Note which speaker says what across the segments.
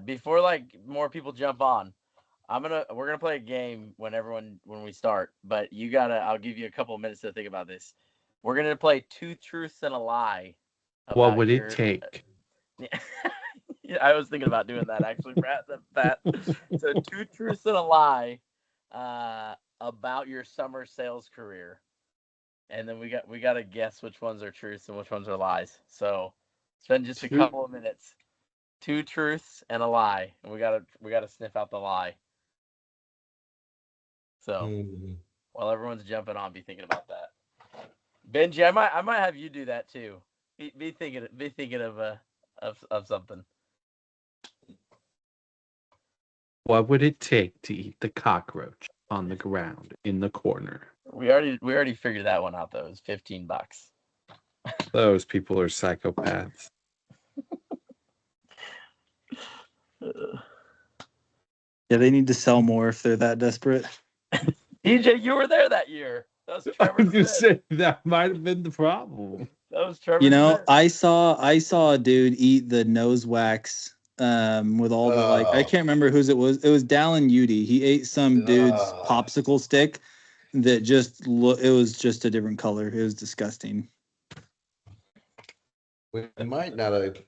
Speaker 1: before like more people jump on, we're gonna play a game when we start. But I'll give you a couple of minutes to think about this. We're gonna play two truths and a lie
Speaker 2: What
Speaker 1: about
Speaker 2: would it
Speaker 1: your.
Speaker 2: take?
Speaker 1: Yeah, I was thinking about doing that actually, Brad. So two truths and a lie about your summer sales career, and then we got to guess which ones are truths and which ones are lies. So spend just a
Speaker 2: Two.
Speaker 1: couple of minutes. Two truths and a lie, and we gotta sniff out the lie. So while everyone's jumping on, be thinking about that. Benji, I might have you do that too. Be thinking of something.
Speaker 2: What would it take to eat the cockroach on the ground in the corner?
Speaker 1: We already figured that one out though. It's $15.
Speaker 2: Those people are psychopaths.
Speaker 3: Yeah, they need to sell more if they're that desperate.
Speaker 1: DJ, you were there that year. That was
Speaker 2: I
Speaker 1: Trevor
Speaker 2: was just
Speaker 1: Smith.
Speaker 2: saying that might have been the problem.
Speaker 1: That was Trevor
Speaker 3: You know,
Speaker 1: Smith.
Speaker 3: I saw a dude eat the nose wax with all the I can't remember whose it was. It was Dallin Udy. He ate some dude's popsicle stick that it was just a different color. It was disgusting.
Speaker 4: We might not have. Let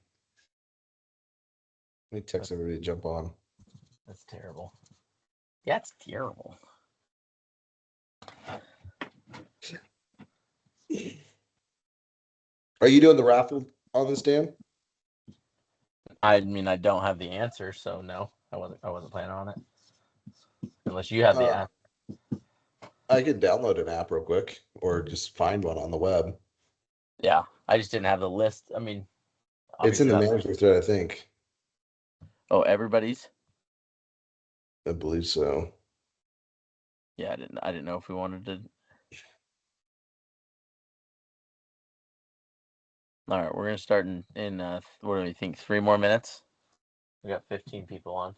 Speaker 4: me text everybody to jump on.
Speaker 1: That's terrible. Yeah, it's terrible.
Speaker 4: Are you doing the raffle on this, Dan?
Speaker 1: I mean, I don't have the answer, so no, I wasn't planning on it. Unless you have the app.
Speaker 4: I could download an app real quick, or just find one on the web.
Speaker 1: Yeah, I just didn't have the list. I mean,
Speaker 4: it's in the manager thread, I think.
Speaker 1: Oh, everybody's?
Speaker 4: I believe so.
Speaker 1: Yeah, I didn't know if we wanted to. All right, we're gonna start in what do we think? 3 more minutes. We got 15 people on.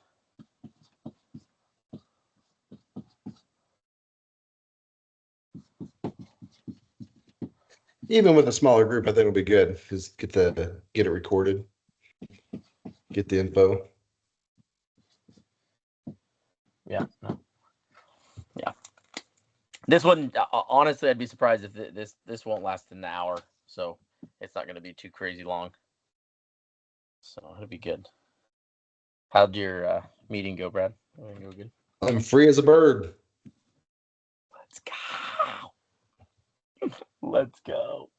Speaker 4: Even with a smaller group, I think it'll be good. Just get it recorded, get the info.
Speaker 1: Yeah. No. Yeah. This one, honestly, I'd be surprised if this won't last an hour. So it's not going to be too crazy long. So it'll be good. How'd your meeting go, Brad? Go good.
Speaker 4: I'm free as a bird.
Speaker 1: Let's go. Let's go.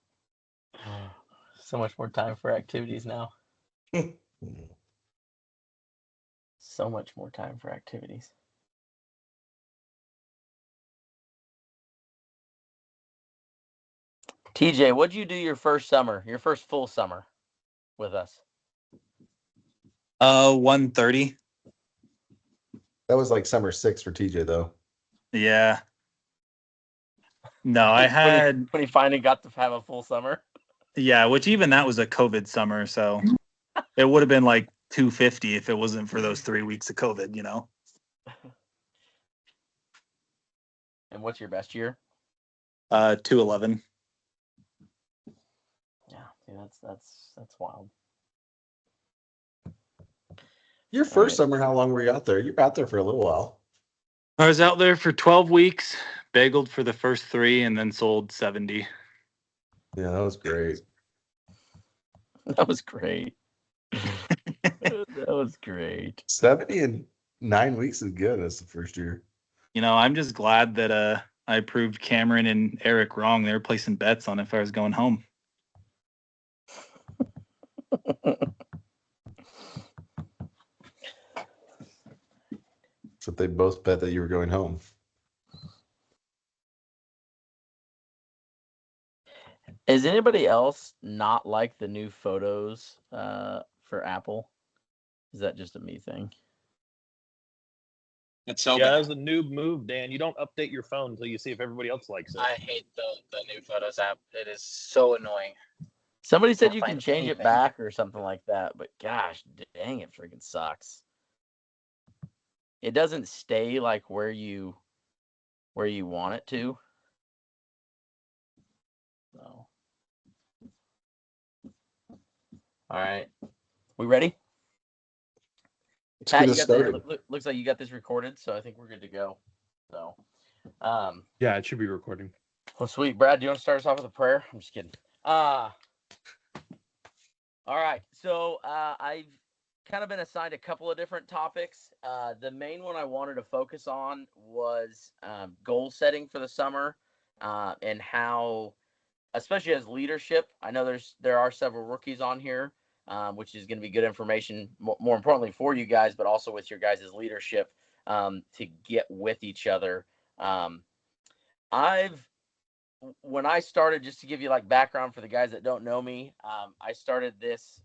Speaker 1: So much more time for activities now. So much more time for activities. TJ, what'd you do your first full summer with us?
Speaker 3: 1:30.
Speaker 4: That was like summer 6 for TJ, though.
Speaker 3: Yeah. No, I had
Speaker 1: when he finally got to have a full summer.
Speaker 3: Yeah, which even that was a COVID summer, so it would have been like 250 if it wasn't for those 3 weeks of COVID, you know.
Speaker 1: And what's your best year?
Speaker 3: 211.
Speaker 1: Yeah, dude, that's wild.
Speaker 4: Your first summer, how long were you out there? You were out there for a little while.
Speaker 3: I was out there for 12 weeks, bageled for the first 3, and then sold 70.
Speaker 4: Yeah, that was great.
Speaker 1: That was great. That was great.
Speaker 4: 70 in 9 weeks is good. That's the first year.
Speaker 3: You know, I'm just glad that I proved Cameron and Eric wrong. They were placing bets on if I was going home.
Speaker 4: So they both bet that you were going home.
Speaker 1: Is anybody else not like the new photos for Apple? Is that just a me thing?
Speaker 5: It's so
Speaker 6: Yeah,
Speaker 5: bad.
Speaker 6: that's a noob move, Dan. You don't update your phone until you see if everybody else likes it.
Speaker 5: I hate the new Photos app. It is so annoying.
Speaker 1: Somebody said you can change it back or something like that, but gosh, dang, it freaking sucks. It doesn't stay like where you want it to. So. All right. We ready?
Speaker 4: Let's
Speaker 1: Pat,
Speaker 4: get
Speaker 1: you
Speaker 4: us
Speaker 1: got the,
Speaker 4: started.
Speaker 1: looks like you got this recorded, so I think we're good to go. So,
Speaker 2: Yeah, it should be recording.
Speaker 1: well, sweet. Brad, do you want to start us off with a prayer? I'm just kidding. All right. So I've kind of been assigned a couple of different topics. The main one I wanted to focus on was goal setting for the summer and how, especially as leadership, I know there are several rookies on here, which is going to be good information, more importantly for you guys, but also with your guys' leadership to get with each other. When I started, just to give you like background for the guys that don't know me, I started this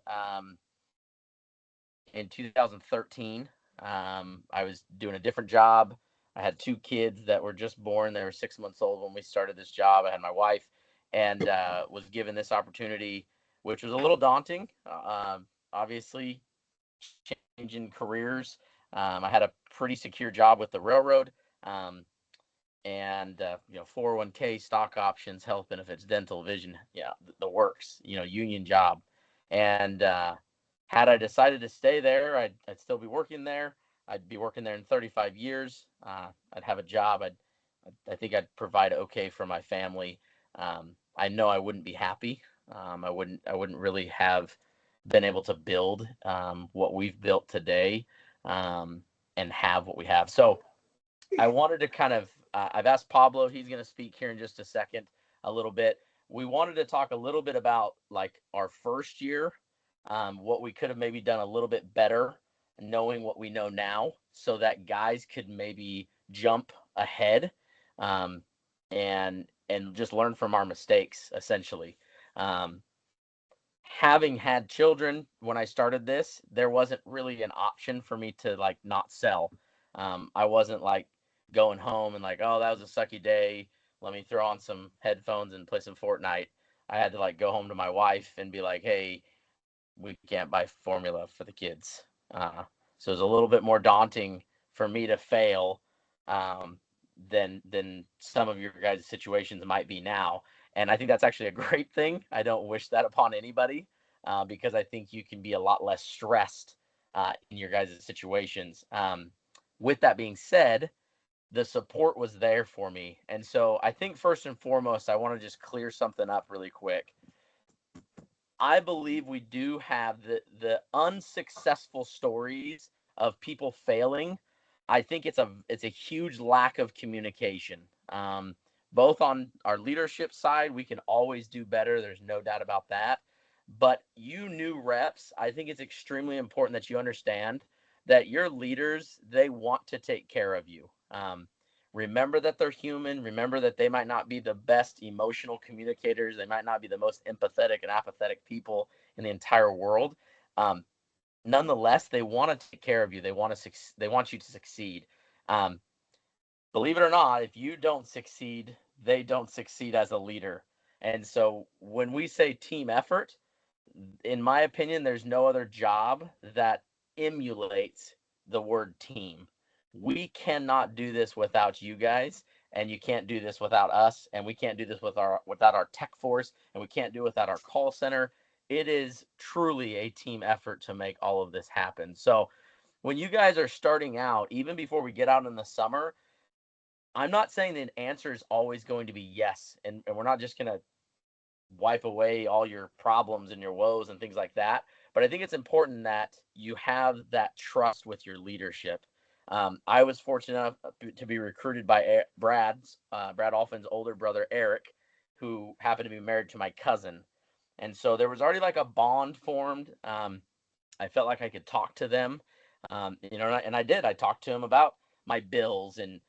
Speaker 1: in 2013. I was doing a different job. I had 2 kids that were just born. They were 6 months old when we started this job. I had my wife and was given this opportunity, which was a little daunting. Obviously, changing careers. I had a pretty secure job with the railroad. And 401k, stock options, health benefits, dental, vision, the works, union job. And had I decided to stay there, I'd still be working there. I'd be working there in 35 years. I'd have a job. I think I'd provide okay for my family. I know I wouldn't be happy. I wouldn't really have been able to build what we've built today and have what we have. So I wanted to kind of, I've asked Pablo, he's going to speak here in just a second, a little bit. We wanted to talk a little bit about like our first year, what we could have maybe done a little bit better, knowing what we know now, so that guys could maybe jump ahead and just learn from our mistakes, essentially. Having had children when I started this, there wasn't really an option for me to like not sell. I wasn't like going home and like, oh, that was a sucky day. Let me throw on some headphones and play some Fortnite. I had to like go home to my wife and be like, hey, we can't buy formula for the kids. So it was a little bit more daunting for me to fail than some of your guys' situations might be now. And I think that's actually a great thing. I don't wish that upon anybody because I think you can be a lot less stressed in your guys' situations. With that being said, the support was there for me. And so I think first and foremost, I want to just clear something up really quick. I believe we do have the unsuccessful stories of people failing. I think it's a huge lack of communication. Both on our leadership side, we can always do better. There's no doubt about that. But you new reps, I think it's extremely important that you understand that your leaders, they want to take care of you. Remember that they're human. Remember that they might not be the best emotional communicators. They might not be the most empathetic and apathetic people in the entire world. Nonetheless, they want to take care of you. They want you to succeed. Believe it or not, if you don't succeed, they don't succeed as a leader. And so when we say team effort, in my opinion, there's no other job that emulates the word team. We cannot do this without you guys, and you can't do this without us, and we can't do this without our tech force, and we can't do it without our call center. It is truly a team effort to make all of this happen. So when you guys are starting out, even before we get out in the summer, I'm not saying the answer is always going to be yes, and we're not just going to wipe away all your problems and your woes and things like that. But I think it's important that you have that trust with your leadership. I was fortunate enough to be recruited by Brad Alfin's older brother, Eric, who happened to be married to my cousin. And so there was already like a bond formed. I felt like I could talk to them, and I did. I talked to him about my bills and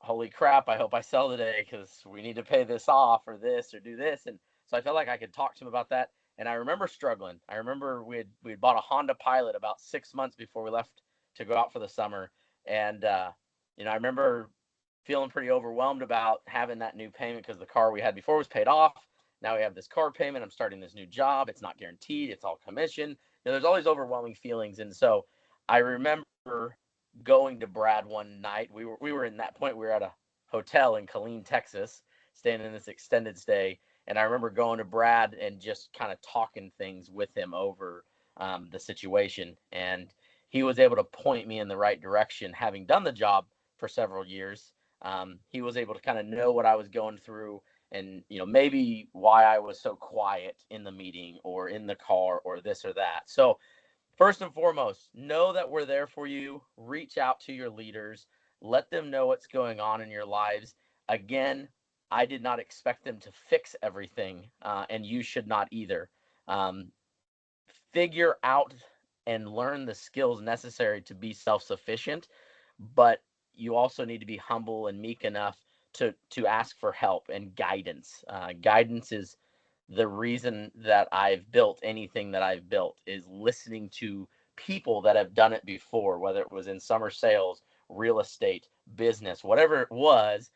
Speaker 1: holy crap, I hope I sell today because we need to pay this off or this or do this. And so I felt like I could talk to him about that. And I remember struggling. I remember we had bought a Honda Pilot about 6 months before we left to go out for the summer. And, I remember feeling pretty overwhelmed about having that new payment because the car we had before was paid off. Now we have this car payment. I'm starting this new job. It's not guaranteed. It's all commission. There's all these overwhelming feelings. And so I remember going to Brad one night. We were in that point. We were at a hotel in Killeen, Texas, staying in this extended stay. And I remember going to Brad and just kind of talking things with him over the situation. And he was able to point me in the right direction, having done the job for several years. He was able to kind of know what I was going through and, maybe why I was so quiet in the meeting or in the car or this or that. So first and foremost, know that we're there for you. Reach out to your leaders. Let them know what's going on in your lives. Again, I did not expect them to fix everything, and you should not either. Figure out and learn the skills necessary to be self-sufficient, but you also need to be humble and meek enough to ask for help and guidance. Guidance is the reason that I've built anything that I've built, is listening to people that have done it before, whether it was in summer sales, real estate, business, whatever it was.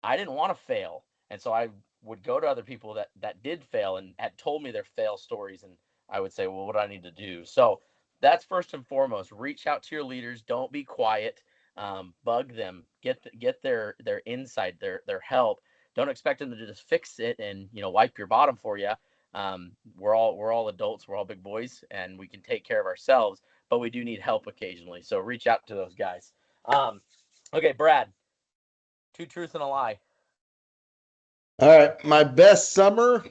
Speaker 1: I didn't want to fail. And so I would go to other people that did fail and had told me their fail stories. And I would say, well, what do I need to do? So that's first and foremost. Reach out to your leaders. Don't be quiet. Bug them. Get their insight, their help. Don't expect them to just fix it and wipe your bottom for you. We're all adults. We're all big boys, and we can take care of ourselves. But we do need help occasionally. So reach out to those guys. Okay, Brad. 2 truths and a lie.
Speaker 4: All right. My best summer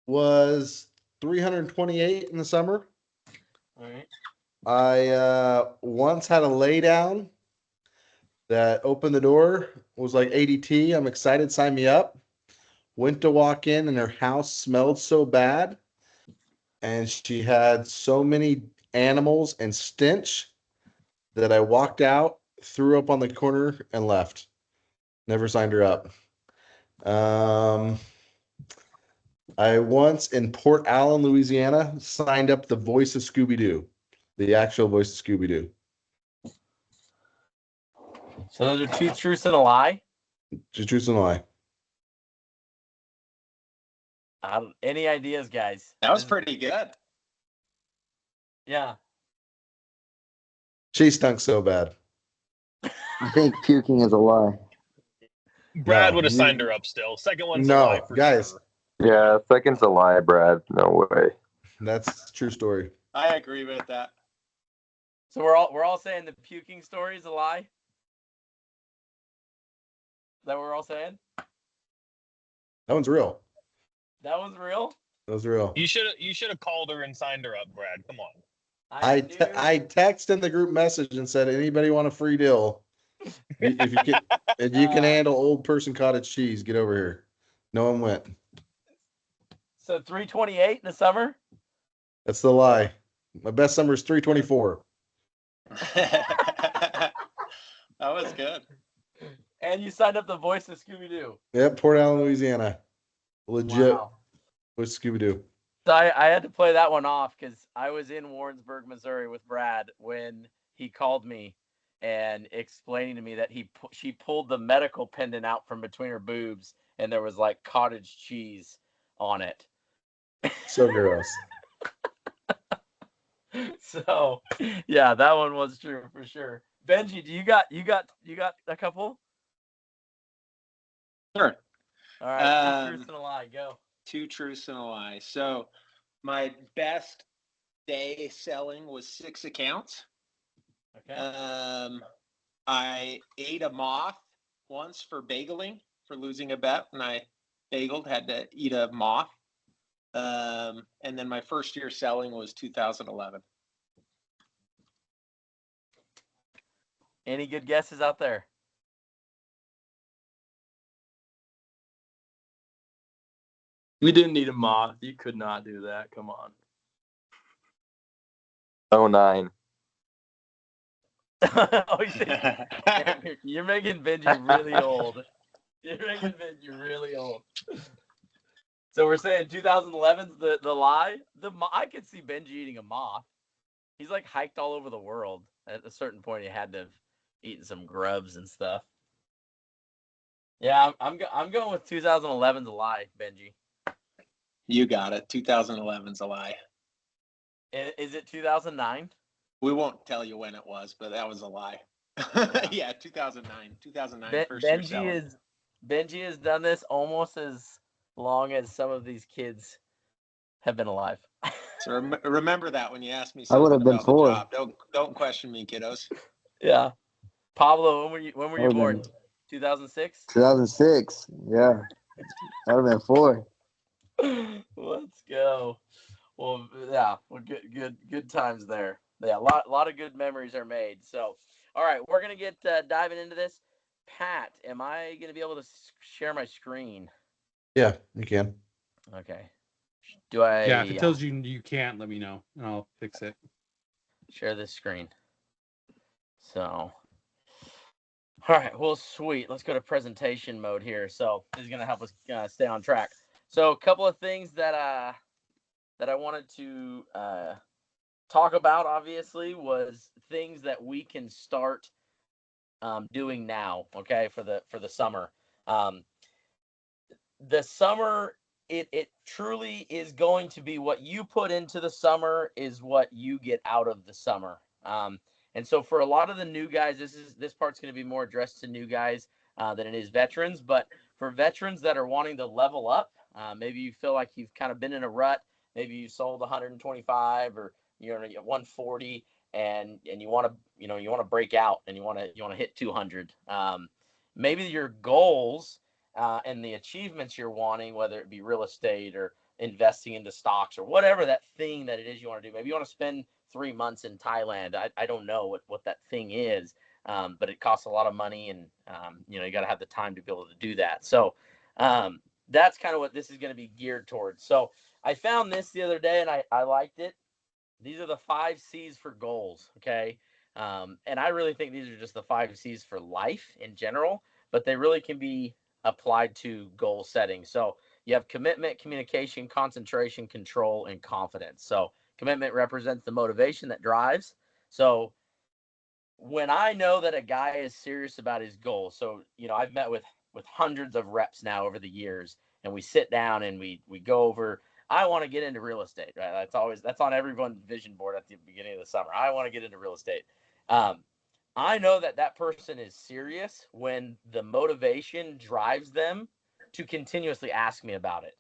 Speaker 4: was 328 in the summer.
Speaker 1: All right.
Speaker 4: I once had a lay down that opened the door, was like ADT. I'm excited, sign me up. Went to walk in and her house smelled so bad. And she had so many animals and stench that I walked out, threw up on the corner, and left. Never signed her up. I once in Port Allen, Louisiana, signed up the voice of Scooby-Doo, the actual voice of Scooby-Doo.
Speaker 1: So those are 2 truths and a lie.
Speaker 4: Just truth and a lie.
Speaker 1: Any ideas, guys?
Speaker 5: That was pretty good.
Speaker 1: Yeah.
Speaker 4: She stunk so bad.
Speaker 7: I think puking is a lie.
Speaker 6: Brad
Speaker 4: No,
Speaker 6: would have
Speaker 4: you-
Speaker 6: signed her up still. Second one's
Speaker 4: No,
Speaker 6: a lie for
Speaker 4: guys.
Speaker 6: sure.
Speaker 7: Yeah, second's a lie, Brad. No way.
Speaker 4: That's a true story.
Speaker 5: I agree with that.
Speaker 1: So we're all saying the puking story is a lie? Is that what we're all saying?
Speaker 4: That one's real.
Speaker 1: That one's real?
Speaker 4: That was real.
Speaker 6: You should have called her and signed her up, Brad. Come on.
Speaker 4: I texted in the group message and said, anybody want a free deal? If you can handle old person cottage cheese, get over here. No one went.
Speaker 1: So 328 in the summer?
Speaker 4: That's the lie. My best summer is 324.
Speaker 5: That was good.
Speaker 1: And you signed up the voice of Scooby-Doo.
Speaker 4: Yep, Port Allen, Louisiana. Legit
Speaker 1: Wow.
Speaker 4: with Scooby-Doo.
Speaker 1: So I had to play that one off because I was in Warrensburg, Missouri with Brad when he called me and explaining to me that she pulled the medical pendant out from between her boobs and there was like cottage cheese on it.
Speaker 4: So gross.
Speaker 1: So yeah, that one was true for sure. Benji, you got a couple?
Speaker 5: Sure.
Speaker 1: All right, 2
Speaker 5: Um,
Speaker 1: truths and a lie. Go.
Speaker 5: 2 truths and a lie. So my best day selling was 6 accounts.
Speaker 1: Okay.
Speaker 5: I ate a moth once for bageling, for losing a bet, and I bageled, had to eat a moth. And then my first year selling was 2011.
Speaker 1: Any good guesses out there?
Speaker 8: We didn't need a moth. You could not do that. Come on.
Speaker 7: 09.
Speaker 1: Oh, you're making Benji really old. You're making Benji really old. So we're saying 2011's the lie. I could see Benji eating a moth. He's like hiked all over the world. At a certain point, he had to have eaten some grubs and stuff. Yeah, I'm going with 2011's a lie, Benji.
Speaker 5: You got it. 2011's a lie.
Speaker 1: Is it 2009?
Speaker 5: We won't tell you when it was, but that was a lie. Yeah, 2009. 2009 first year selling.
Speaker 1: Benji has done this almost as long as some of these kids have been alive.
Speaker 5: So remember that when you ask me
Speaker 7: I would
Speaker 5: something
Speaker 7: have been
Speaker 5: about my
Speaker 7: 4.
Speaker 5: job. Don't question me, kiddos.
Speaker 1: Yeah. Pablo, when were
Speaker 7: I
Speaker 1: you
Speaker 7: would've
Speaker 1: born?
Speaker 7: been
Speaker 1: 2006?
Speaker 7: 2006. Yeah, I would have been 4.
Speaker 1: Let's go. Well, yeah, well, good times there. Yeah, a lot of good memories are made. So, all right, we're gonna get diving into this. Pat, am I gonna be able to share my screen?
Speaker 4: Yeah, you can.
Speaker 1: Okay. Do I?
Speaker 2: Yeah, if it tells you you can't, let me know and I'll fix it.
Speaker 1: Share this screen. So, all right, well, sweet. Let's go to presentation mode here. So this is gonna help us stay on track. So a couple of things that I wanted to talk about, obviously, was things that we can start doing now. Okay, for the summer. The summer, it truly is going to be what you put into the summer is what you get out of the summer. And so for a lot of the new guys, this part's going to be more addressed to new guys than it is veterans. But for veterans that are wanting to level up, maybe you feel like you've kind of been in a rut. Maybe you sold 125 or you're 140, and you want to you want to break out and you want to hit 200. Maybe your goals and the achievements you're wanting, whether it be real estate or investing into stocks or whatever that thing that it is you want to do. Maybe you want to spend 3 months in Thailand. I don't know what that thing is, but it costs a lot of money, and you got to have the time to be able to do that. So that's kind of what this is going to be geared towards. So I found this the other day, and I liked it. These are the 5 C's for goals, okay? And I really think these are just the 5 C's for life in general, but they really can be applied to goal setting. So you have commitment, communication, concentration, control, and confidence. So commitment represents the motivation that drives. So when I know that a guy is serious about his goal, so I've met with hundreds of reps now over the years, and we sit down and we go over. I want to get into real estate, right? That's on everyone's vision board at the beginning of the summer. I want to get into real estate. I know that person is serious when the motivation drives them to continuously ask me about it,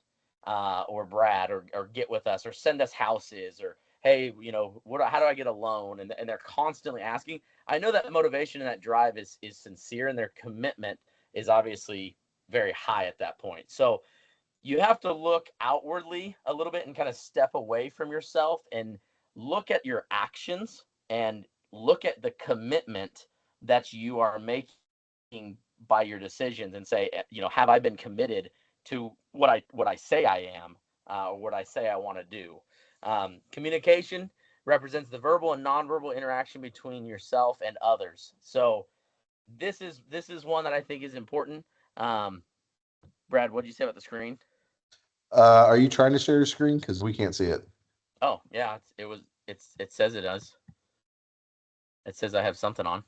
Speaker 1: or Brad, or get with us, or send us houses, or hey, how do I get a loan? And they're constantly asking. I know that motivation and that drive is sincere, and their commitment is obviously very high at that point. So you have to look outwardly a little bit and kind of step away from yourself and look at your actions and look at the commitment that you are making by your decisions, and say, have I been committed to what I say I am, or what I say I want to do. Communication represents the verbal and nonverbal interaction between yourself and others. So this is one that I think is important. Brad, what did you say about the screen?
Speaker 4: Are you trying to share your screen? Because we can't see it.
Speaker 1: Oh yeah, it says it does. It says I have something on.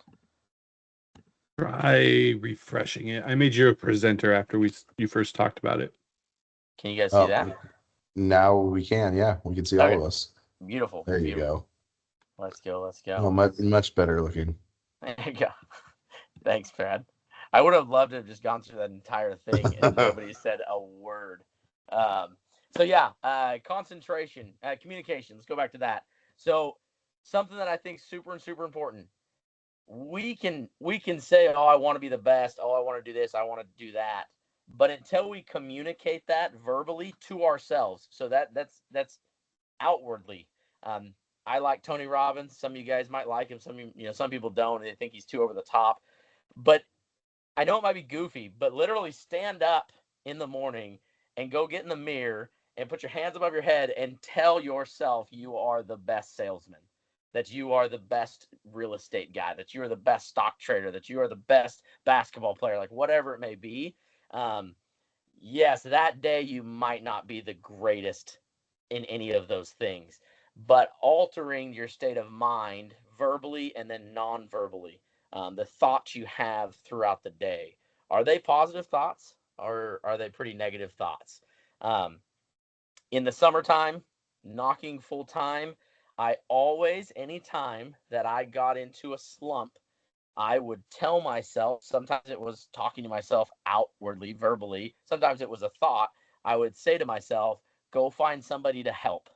Speaker 2: Try refreshing it. I made you a presenter after you first talked about it.
Speaker 1: Can you guys see that?
Speaker 4: Now we can. Yeah, we can see all of us.
Speaker 1: Beautiful.
Speaker 4: There you
Speaker 1: Beautiful.
Speaker 4: go.
Speaker 1: Let's go.
Speaker 4: Oh, much better looking.
Speaker 1: There you go. Thanks, Brad. I would have loved to have just gone through that entire thing and nobody said a word. So yeah, concentration, communication. Let's go back to that. So something that I think super important. We can say, oh, I want to be the best. Oh, I want to do this. I want to do that. But until we communicate that verbally to ourselves, so that's outwardly. I like Tony Robbins. Some of you guys might like him. Some people don't. They think he's too over the top. But I know it might be goofy, but literally stand up in the morning and go get in the mirror and put your hands above your head and tell yourself you are the best salesman, that you are the best real estate guy, that you are the best stock trader, that you are the best basketball player, like whatever it may be. Yes, that day you might not be the greatest in any of those things, but altering your state of mind verbally and then non-verbally, the thoughts you have throughout the day, are they positive thoughts or are they pretty negative thoughts? In the summertime, knocking full time, I always, anytime that I got into a slump, I would tell myself, sometimes it was talking to myself outwardly, verbally, sometimes it was a thought. I would say to myself, go find somebody to help.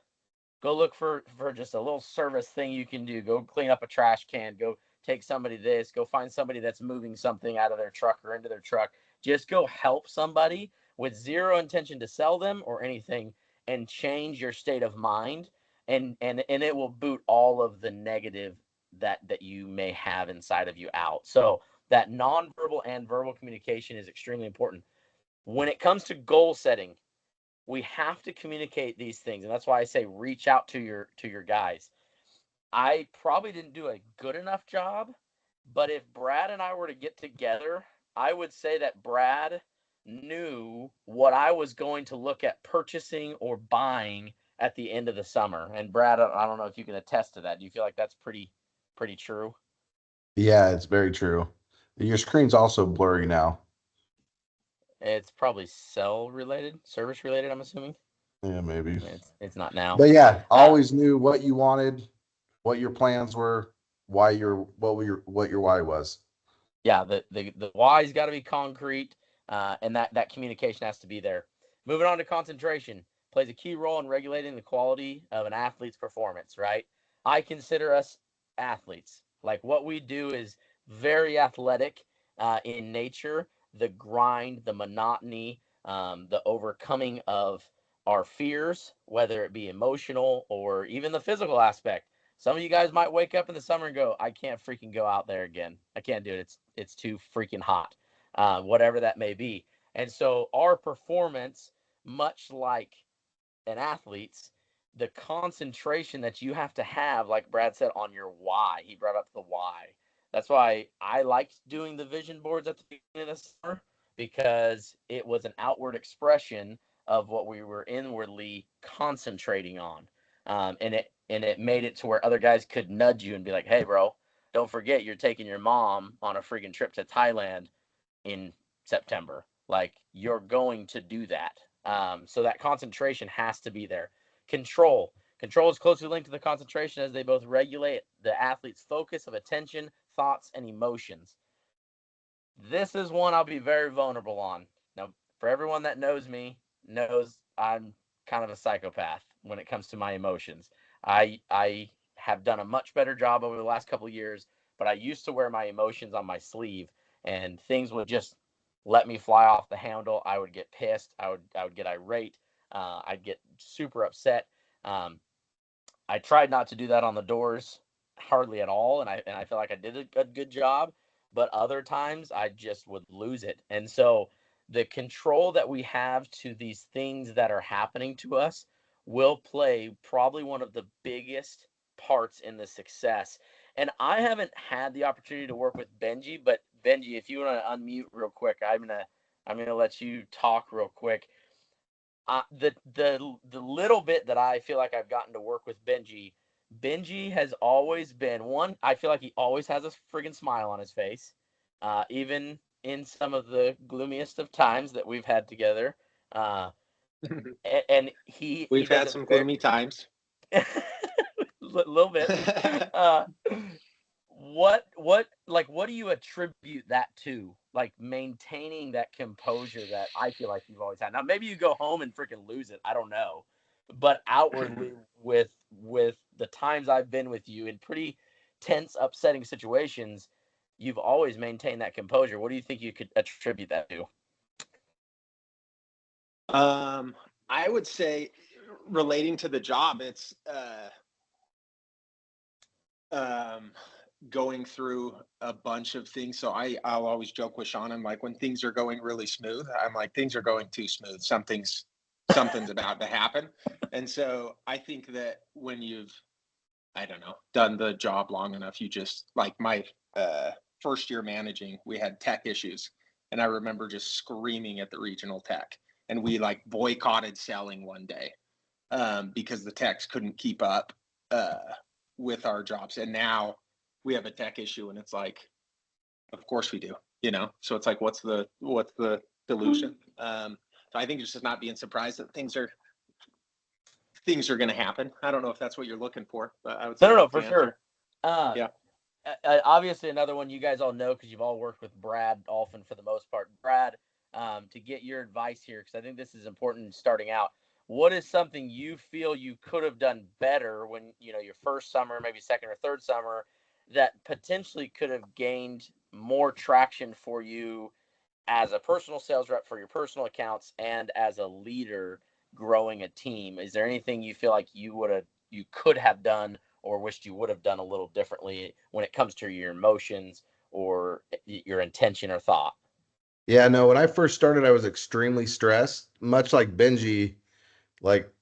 Speaker 1: Go look for just a little service thing you can do. Go clean up a trash can. Go take somebody this. Go find somebody that's moving something out of their truck or into their truck. Just go help somebody with zero intention to sell them or anything, and change your state of mind, and it will boot all of the negative that you may have inside of you out. So that nonverbal and verbal communication is extremely important. When it comes to goal setting, we have to communicate these things, and that's why I say reach out to your guys. I probably didn't do a good enough job, but if Brad and I were to get together, I would say that Brad knew what I was going to look at purchasing or buying at the end of the summer. And Brad, I don't know if you can attest to that. Do you feel like that's pretty true?
Speaker 4: Yeah, it's very true. Your screen's also blurry now.
Speaker 1: It's probably cell related, service related, I'm assuming.
Speaker 4: Yeah, maybe.
Speaker 1: It's not now.
Speaker 4: But yeah, always knew what you wanted, what your plans were, what your why was.
Speaker 1: Yeah, the why's got to be concrete, and that communication has to be there. Moving on to concentration, plays a key role in regulating the quality of an athlete's performance, right? I consider us athletes. Like, what we do is very athletic in nature. The grind, the monotony, the overcoming of our fears, whether it be emotional or even the physical aspect. Some of you guys might wake up in the summer and go, I can't freaking go out there again. I can't do it. It's too freaking hot, whatever that may be. And so our performance, much like an athlete's, the concentration that you have to have, like Brad said, on your why. He brought up the why. That's why I liked doing the vision boards at the beginning of the summer, because it was an outward expression of what we were inwardly concentrating on. And it made it to where other guys could nudge you and be like, hey, bro, don't forget you're taking your mom on a freaking trip to Thailand in September. Like, you're going to do that. So that concentration has to be there. Control. Control is closely linked to the concentration, as they both regulate the athlete's focus of attention, thoughts, and emotions. This is one I'll be very vulnerable on. Now, for everyone that knows me, knows I'm kind of a psychopath when it comes to my emotions. I have done a much better job over the last couple of years, but I used to wear my emotions on my sleeve, and things would just let me fly off the handle. I would get pissed. I would get irate. I'd get super upset. Um, I tried not to do that on the doors hardly at all, and I feel like I did a good job. But other times I just would lose it, and so the control that we have to these things that are happening to us will play probably one of the biggest parts in the success. And I haven't had the opportunity to work with Benji, but Benji, if you want to unmute real quick, I'm gonna let you talk real quick. The little bit that I feel like I've gotten to work with Benji, Benji has always been one. I feel like he always has a friggin' smile on his face, even in some of the gloomiest of times that we've had together. And he
Speaker 5: We've
Speaker 1: does
Speaker 5: had
Speaker 1: it
Speaker 5: some
Speaker 1: very,
Speaker 5: gloomy times.
Speaker 1: little bit. Uh, what do you attribute that to? Like, maintaining that composure that I feel like you've always had. Now maybe you go home and freaking lose it. I don't know. But outwardly, with the times I've been with you in pretty tense, upsetting situations, you've always maintained that composure. What do you think you could attribute that to?
Speaker 5: I would say, relating to the job, it's going through a bunch of things. So I'll always joke with Sean. I'm like, when things are going really smooth, I'm like, things are going too smooth. Something's about to happen. And so I think that when you've, I don't know, done the job long enough, you just, like my first year managing, we had tech issues. And I remember just screaming at the regional tech, and we like boycotted selling one day because the techs couldn't keep up with our jobs. And now we have a tech issue, and it's like, of course we do, so it's like, what's the delusion? So I think it's just not being surprised that things are going to happen. I don't know if that's what you're looking for, but I would say
Speaker 1: No,
Speaker 5: that's
Speaker 1: for
Speaker 5: the
Speaker 1: sure.
Speaker 5: answer. Yeah.
Speaker 1: Obviously, another one you guys all know because you've all worked with Brad Alphin for the most part. Brad, to get your advice here, because I think this is important starting out. what is something you feel you could have done better when, your first summer, maybe second or third summer, that potentially could have gained more traction for you as a personal sales rep for your personal accounts and as a leader growing a team? Is there anything you feel like you could have done or wished you would have done a little differently when it comes to your emotions or your intention or thought?
Speaker 4: Yeah, no, when I first started, I was extremely stressed, much like Benji. Like,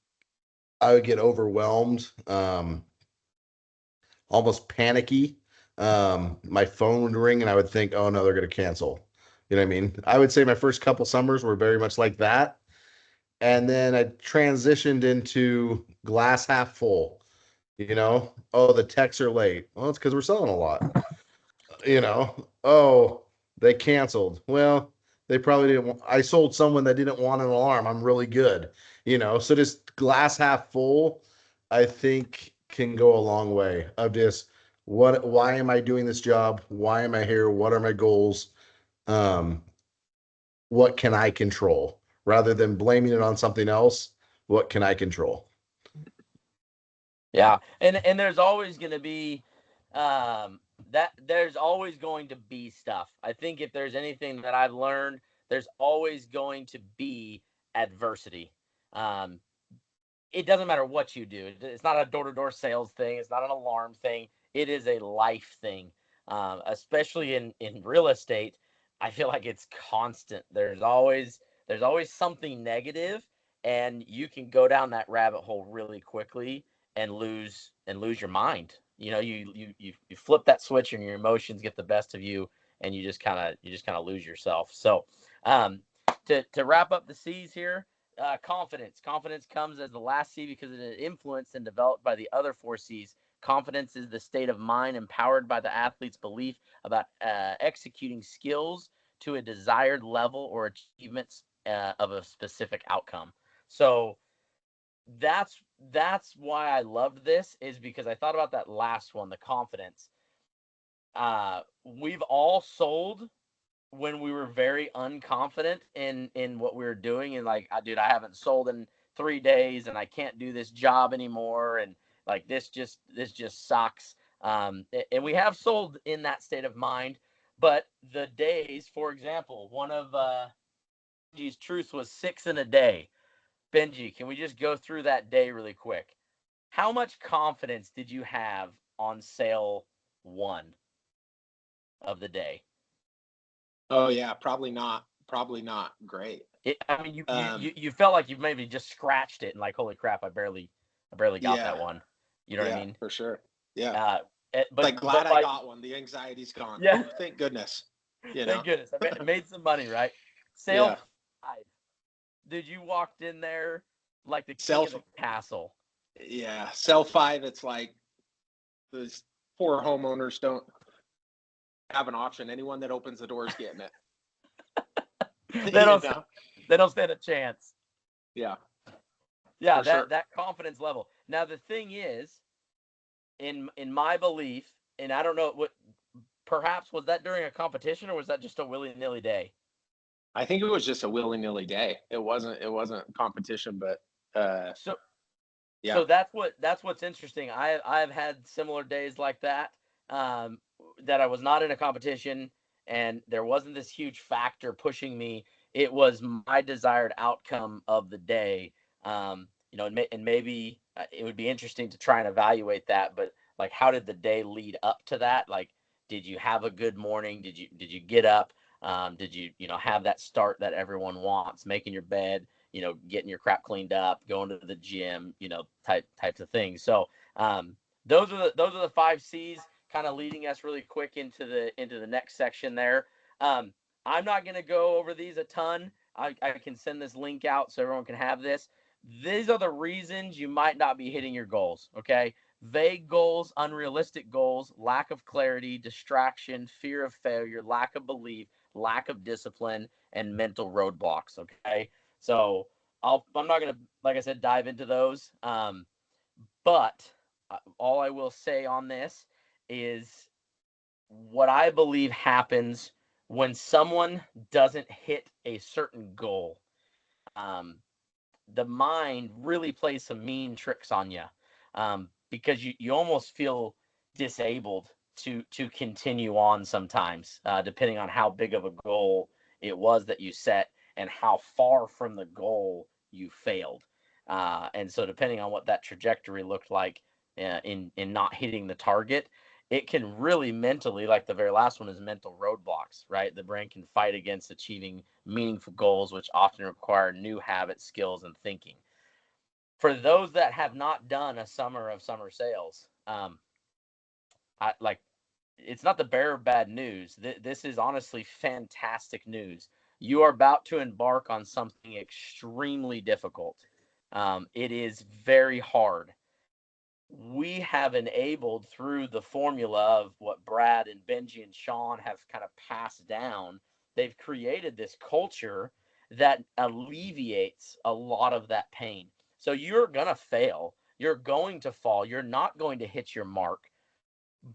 Speaker 4: I would get overwhelmed, almost panicky. My phone would ring and I would think, oh no, they're going to cancel. You know what I mean? I would say my first couple summers were very much like that. And then I transitioned into glass half full. Oh, the techs are late. Well, it's because we're selling a lot. Oh, they canceled. Well, they probably didn't. I sold someone that didn't want an alarm. I'm really good. So just glass half full, I think can go a long way of just why am I doing this job? Why am I here? What are my goals? Um, what can I control rather than blaming it on something else? What can I control?
Speaker 1: Yeah. And there's always going to be, there's always going to be stuff. I think if there's anything that I've learned, there's always going to be adversity. Um, it doesn't matter what you do. It's not a door-to-door sales thing. It's not an alarm thing. It is a life thing. Especially in real estate, I feel like it's constant. There's always something negative, and you can go down that rabbit hole really quickly and lose your mind. You flip that switch and your emotions get the best of you, and you just kind of lose yourself. So, to wrap up the C's here. Confidence. Confidence comes as the last C because it is influenced and developed by the other four C's. Confidence is the state of mind empowered by the athlete's belief about executing skills to a desired level or achievements of a specific outcome. So that's why I loved this, is because I thought about that last one, the confidence. We've all sold when we were very unconfident in what we were doing, and like, dude, I haven't sold in 3 days and I can't do this job anymore, and like this just sucks. And we have sold in that state of mind, but the days, for example, one of Benji's truths was 6 in a day. Benji, can we just go through that day really quick? How much confidence did you have on sale 1 of the day?
Speaker 5: Oh yeah, probably not great.
Speaker 1: I mean, you felt like you maybe just scratched it and like, holy crap, I barely got that one. You know what I mean?
Speaker 5: For sure. Yeah.
Speaker 1: But
Speaker 5: like, glad
Speaker 1: but
Speaker 5: I got one. The anxiety's gone.
Speaker 1: Yeah.
Speaker 5: Ooh, thank goodness.
Speaker 1: Thank goodness. I made some money, right? Sale 5. Dude, you walked in there like the king of the castle.
Speaker 5: Yeah. Sell 5, it's like those poor homeowners don't have an option. Anyone that opens the door is getting it.
Speaker 1: They don't stand a chance.
Speaker 5: Yeah.
Speaker 1: Yeah,
Speaker 5: For sure.
Speaker 1: that confidence level. Now the thing is, in my belief, and I don't know what, perhaps was that during a competition or was that just a willy-nilly day?
Speaker 5: I think it was just a willy-nilly day. It wasn't competition, but yeah.
Speaker 1: So that's what's interesting. I've had similar days like that, that I was not in a competition and there wasn't this huge factor pushing me. It was my desired outcome of the day. And maybe it would be interesting to try and evaluate that. But like, how did the day lead up to that? Like, did you have a good morning? Did you get up? Did you have that start that everyone wants, making your bed, getting your crap cleaned up, going to the gym, types of things. So those are the 5 C's, kind of leading us really quick into the next section there. I'm not going to go over these a ton. I can send this link out so everyone can have this. These are the reasons you might not be hitting your goals. Okay. Vague goals, unrealistic goals, lack of clarity, distraction, fear of failure, lack of belief, lack of discipline, and mental roadblocks. Okay. So I'm not going to, like I said, dive into those. But all I will say on this is what I believe happens when someone doesn't hit a certain goal. the mind really plays some mean tricks on you, because you almost feel disabled to continue on sometimes, depending on how big of a goal it was that you set and how far from the goal you failed. And so depending on what that trajectory looked like in not hitting the target, it can really mentally, like the very last one is mental roadblocks, right? The brain can fight against achieving meaningful goals, which often require new habits, skills, and thinking. For those that have not done a summer of summer sales, it's not the bearer of bad news. This is honestly fantastic news. You are about to embark on something extremely difficult. It is very hard. We have enabled through the formula of what Brad and Benji and Sean have kind of passed down. They've created this culture that alleviates a lot of that pain. So you're going to fail. You're going to fall. You're not going to hit your mark.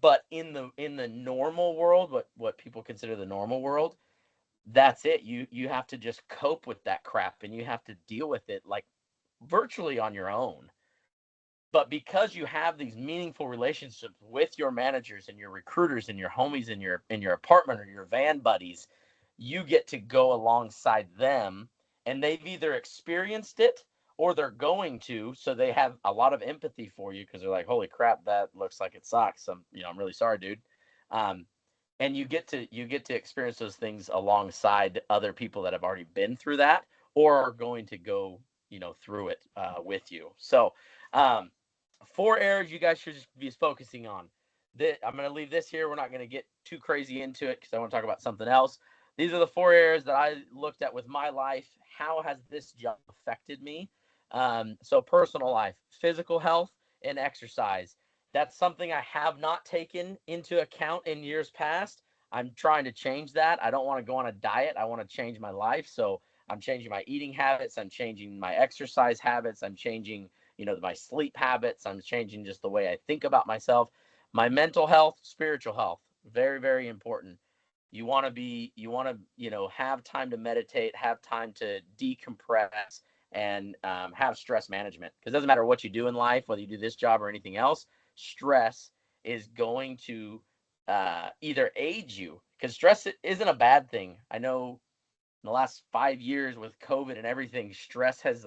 Speaker 1: But in the normal world, what people consider the normal world, that's it. You have to just cope with that crap, and you have to deal with it like virtually on your own. But because you have these meaningful relationships with your managers and your recruiters and your homies in your apartment or your van buddies, you get to go alongside them, and they've either experienced it or they're going to, so they have a lot of empathy for you because they're like, holy crap, that looks like it sucks. I'm really sorry, dude. And you get to experience those things alongside other people that have already been through that or are going to go through it with you. So 4 areas you guys should just be focusing on. I'm going to leave this here. We're not going to get too crazy into it because I want to talk about something else. These are the 4 areas that I looked at with my life. How has this job affected me? So personal life, physical health, and exercise. That's something I have not taken into account in years past. I'm trying to change that. I don't want to go on a diet. I want to change my life. So I'm changing my eating habits. I'm changing my exercise habits. I'm changing my sleep habits. I'm changing just the way I think about myself. My mental health, spiritual health, very, very important. You want to have time to meditate, have time to decompress, and have stress management. Because it doesn't matter what you do in life, whether you do this job or anything else, stress is going to either aid you, because stress isn't a bad thing. I know in the last 5 years with COVID and everything, stress has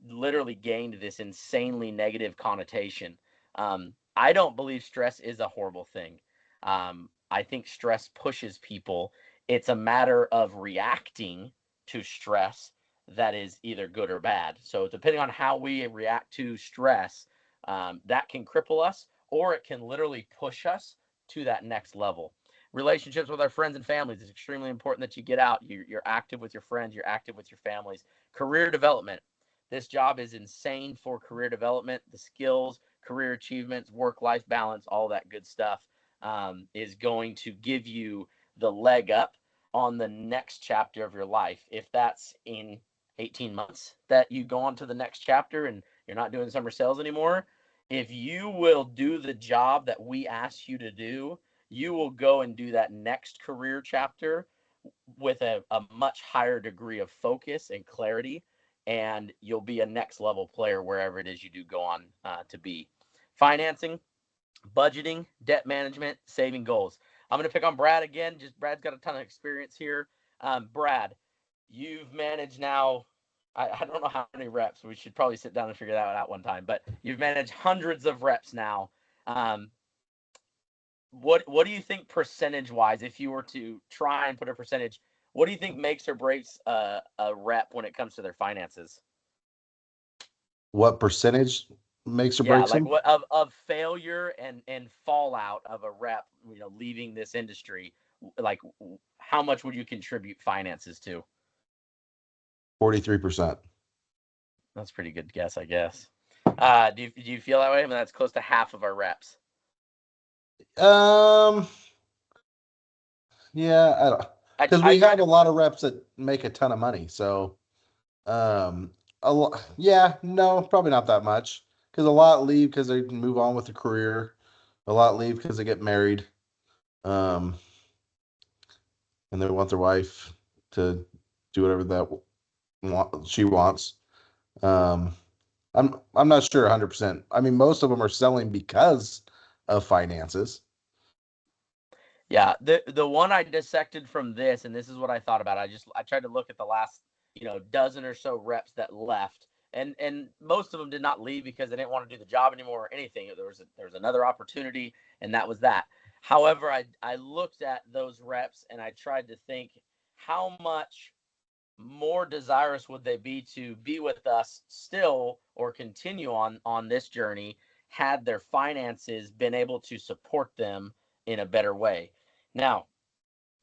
Speaker 1: literally gained this insanely negative connotation. I don't believe stress is a horrible thing. I think stress pushes people. It's a matter of reacting to stress that is either good or bad. So depending on how we react to stress, that can cripple us or it can literally push us to that next level. Relationships with our friends and families is extremely important that you get out. You're active with your friends. You're active with your families. Career development. This job is insane for career development. The skills, career achievements, work-life balance, all that good stuff is going to give you the leg up on the next chapter of your life. If that's in 18 months that you go on to the next chapter and you're not doing summer sales anymore, if you will do the job that we asked you to do, you will go and do that next career chapter with a much higher degree of focus and clarity, and you'll be a next level player wherever it is you do go on to be. Financing, budgeting, debt management, saving goals. I'm going to pick on Brad again. Just Brad's got a ton of experience here. Brad, you've managed now, I don't know how many reps. We should probably sit down and figure that out one time, but you've managed hundreds of reps now. What do you think percentage wise, if you were to try and put a percentage, what do you think makes or breaks a rep when it comes to their finances?
Speaker 4: What percentage makes or
Speaker 1: Yeah,
Speaker 4: breaks
Speaker 1: like
Speaker 4: them?
Speaker 1: what of failure and fallout of a rep, leaving this industry, like how much would you contribute finances to?
Speaker 4: 43%.
Speaker 1: That's a pretty good guess, I guess. Do you feel that way? I mean, that's close to half of our reps.
Speaker 4: Yeah, I don't, because we have a lot of reps that make a ton of money. So, yeah, no, probably not that much. Because a lot leave because they move on with a career. A lot leave because they get married. And they want their wife to do whatever she wants. Um, I'm not sure 100%. I mean, most of them are selling because of finances.
Speaker 1: Yeah, the one I dissected from this, and this is what I thought about. I tried to look at the last, dozen or so reps that left, and most of them did not leave because they didn't want to do the job anymore or anything. There was another opportunity, and that was that. However, I looked at those reps and I tried to think how much more desirous would they be to be with us still or continue on this journey had their finances been able to support them in a better way. Now,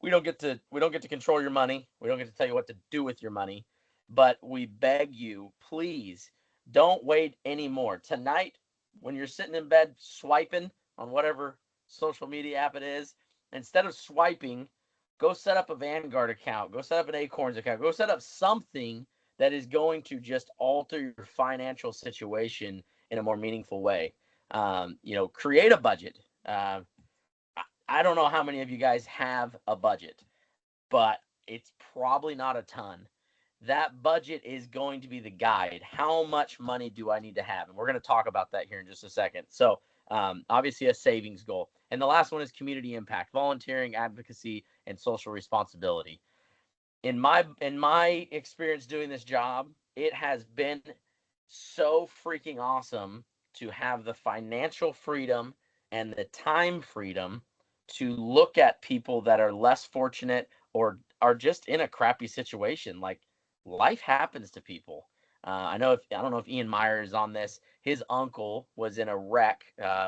Speaker 1: we don't get to control your money. We don't get to tell you what to do with your money, but we beg you, please don't wait anymore. Tonight, when you're sitting in bed swiping on whatever social media app it is, instead of swiping, go set up a Vanguard account, go set up an Acorns account, go set up something that is going to just alter your financial situation in a more meaningful way. Create a budget. I don't know how many of you guys have a budget, but it's probably not a ton. That budget is going to be the guide. How much money do I need to have? And we're going to talk about that here in just a second. So, obviously, a savings goal. And the last one is community impact, volunteering, advocacy, and social responsibility. In my experience doing this job, it has been so freaking awesome to have the financial freedom and the time freedom to look at people that are less fortunate or are just in a crappy situation. Like, life happens to people. I don't know if Ian Meyer is on this. His uncle was in a wreck.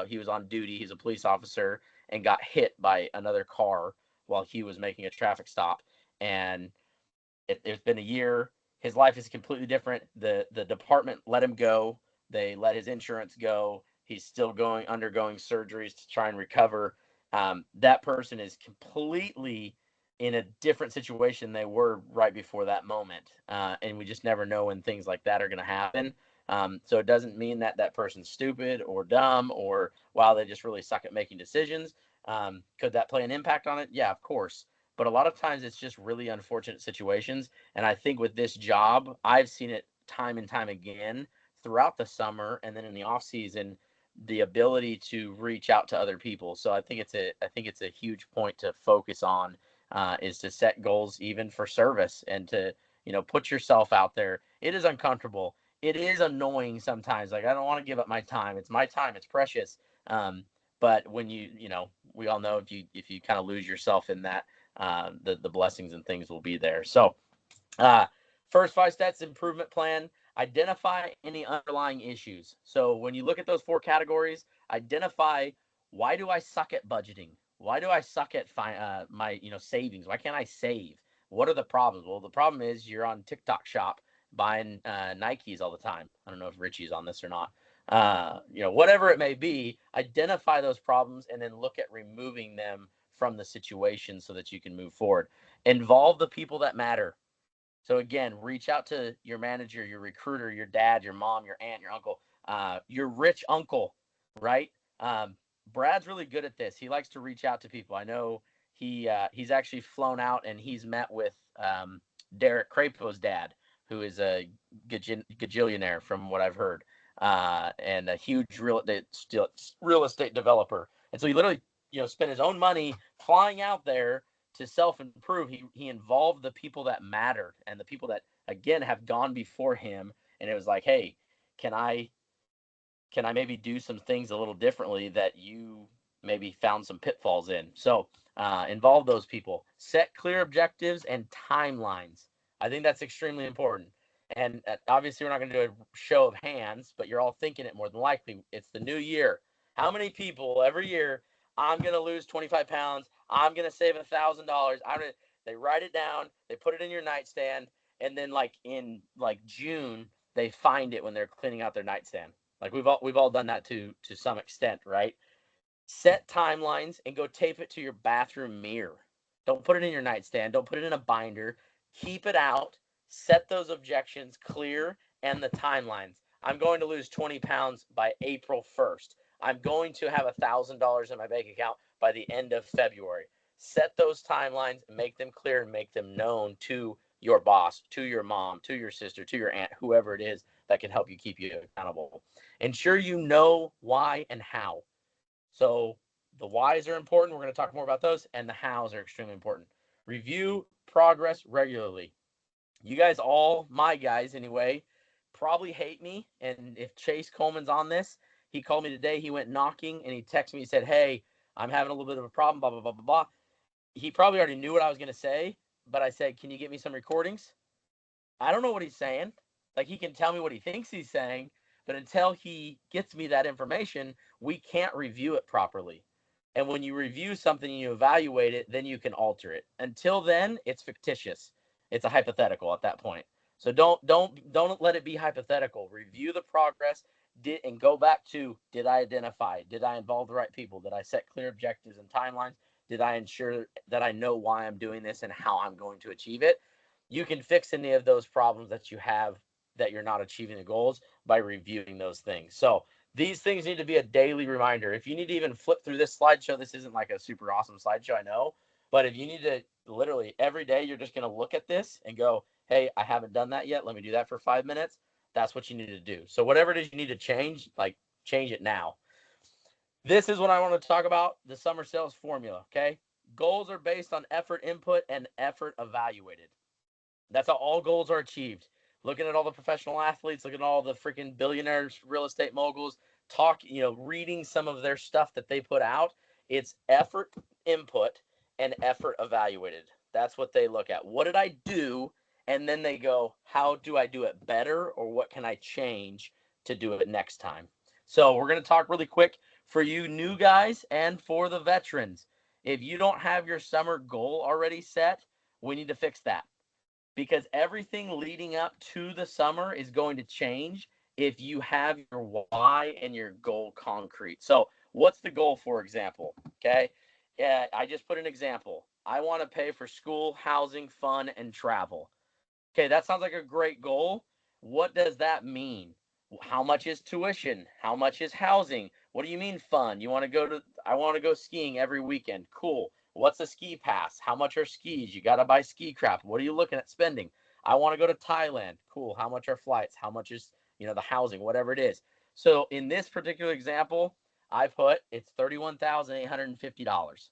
Speaker 1: He was on duty. He's a police officer and got hit by another car while he was making a traffic stop. And it's been a year. His life is completely different. The department let him go. They let his insurance go. He's still undergoing surgeries to try and recover. That person is completely in a different situation they were right before that moment. And we just never know when things like that are going to happen. So it doesn't mean that that person's stupid or dumb or, wow, they just really suck at making decisions. Could that play an impact on it? Yeah, of course. But a lot of times it's just really unfortunate situations. And I think with this job, I've seen it time and time again throughout the summer and then in the off season, the ability to reach out to other people. So I think it's a huge point to focus on, is to set goals even for service and to put yourself out there. It is uncomfortable. It is annoying sometimes. Like, I don't want to give up my time. It's my time. It's precious. But when we all know if you kind of lose yourself in that, the blessings and things will be there. So, first 5 steps improvement plan. Identify any underlying issues. So when you look at those 4 categories, identify, why do I suck at budgeting? Why do I suck at my savings? Why can't I save? What are the problems? Well, the problem is you're on TikTok Shop buying Nikes all the time. I don't know if Richie's on this or not. Whatever it may be, identify those problems and then look at removing them from the situation so that you can move forward. Involve the people that matter. So again, reach out to your manager, your recruiter, your dad, your mom, your aunt, your uncle, your rich uncle, right? Brad's really good at this. He likes to reach out to people. I know he's actually flown out and he's met with Derek Crapo's dad, who is a gajillionaire from what I've heard, and a huge real estate developer. And so he literally spent his own money flying out there to self-improve. He involved the people that mattered and the people that again have gone before him, and it was like, hey, can I maybe do some things a little differently that you maybe found some pitfalls in? So involve those people. Set clear objectives and timelines. I think that's extremely important. And obviously, we're not going to do a show of hands, but you're all thinking it more than likely. It's the new year. How many people every year, I'm going to lose 25 pounds. I'm going to save $1,000. They write it down. They put it in your nightstand. And then in June, they find it when they're cleaning out their nightstand. Like, we've all done that to some extent, right? Set timelines and go tape it to your bathroom mirror. Don't put it in your nightstand. Don't put it in a binder. Keep it out. Set those objections clear and the timelines. I'm going to lose 20 pounds by April 1st. I'm going to have $1,000 in my bank account by the end of February. Set those timelines, make them clear, and make them known to your boss, to your mom, to your sister, to your aunt, whoever it is that can help you keep you accountable. Ensure you know why and how. So the whys are important. We're going to talk more about those, and the hows are extremely important. Review progress regularly. You guys all, my guys anyway, probably hate me. And if Chase Coleman's on this, he called me today. He went knocking and he texted me. He said, "Hey, I'm having a little bit of a problem, blah, blah, blah, blah, blah." He probably already knew what I was going to say, but I said, "Can you get me some recordings?" I don't know what he's saying. Like, he can tell me what he thinks he's saying, but until he gets me that information, we can't review it properly. And when you review something and you evaluate it, then you can alter it. Until then, it's fictitious. It's a hypothetical at that point. So don't let it be hypothetical. Review the progress and go back to, did I identify? Did I involve the right people? Did I set clear objectives and timelines? Did I ensure that I know why I'm doing this and how I'm going to achieve it? You can fix any of those problems that you have that you're not achieving the goals by reviewing those things. So these things need to be a daily reminder. If you need to even flip through this slideshow, this isn't like a super awesome slideshow, I know, but if you need to literally every day, you're just going to look at this and go, hey, I haven't done that yet. Let me do that for 5 minutes. That's what you need to do. So whatever it is you need to change, like change it now. This is what I want to talk about, the summer sales formula, okay? Goals are based on effort input and effort evaluated. That's how all goals are achieved. Looking at all the professional athletes, looking at all the freaking billionaires, real estate moguls, reading some of their stuff that they put out. It's effort input and effort evaluated. That's what they look at. What did I do? And then they go, how do I do it better? Or what can I change to do it next time? So we're going to talk really quick for you new guys and for the veterans. If you don't have your summer goal already set, we need to fix that, because everything leading up to the summer is going to change if you have your why and your goal concrete. So what's the goal, for example? Okay. Yeah, I just put an example. I want to pay for school, housing, fun, and travel. Okay, that sounds like a great goal. What does that mean? How much is tuition? How much is housing? What do you mean fun? I want to go skiing every weekend. Cool. What's a ski pass? How much are skis? You got to buy ski crap. What are you looking at spending? I want to go to Thailand. Cool. How much are flights? How much is, the housing, whatever it is. So in this particular example, I put it's $31,850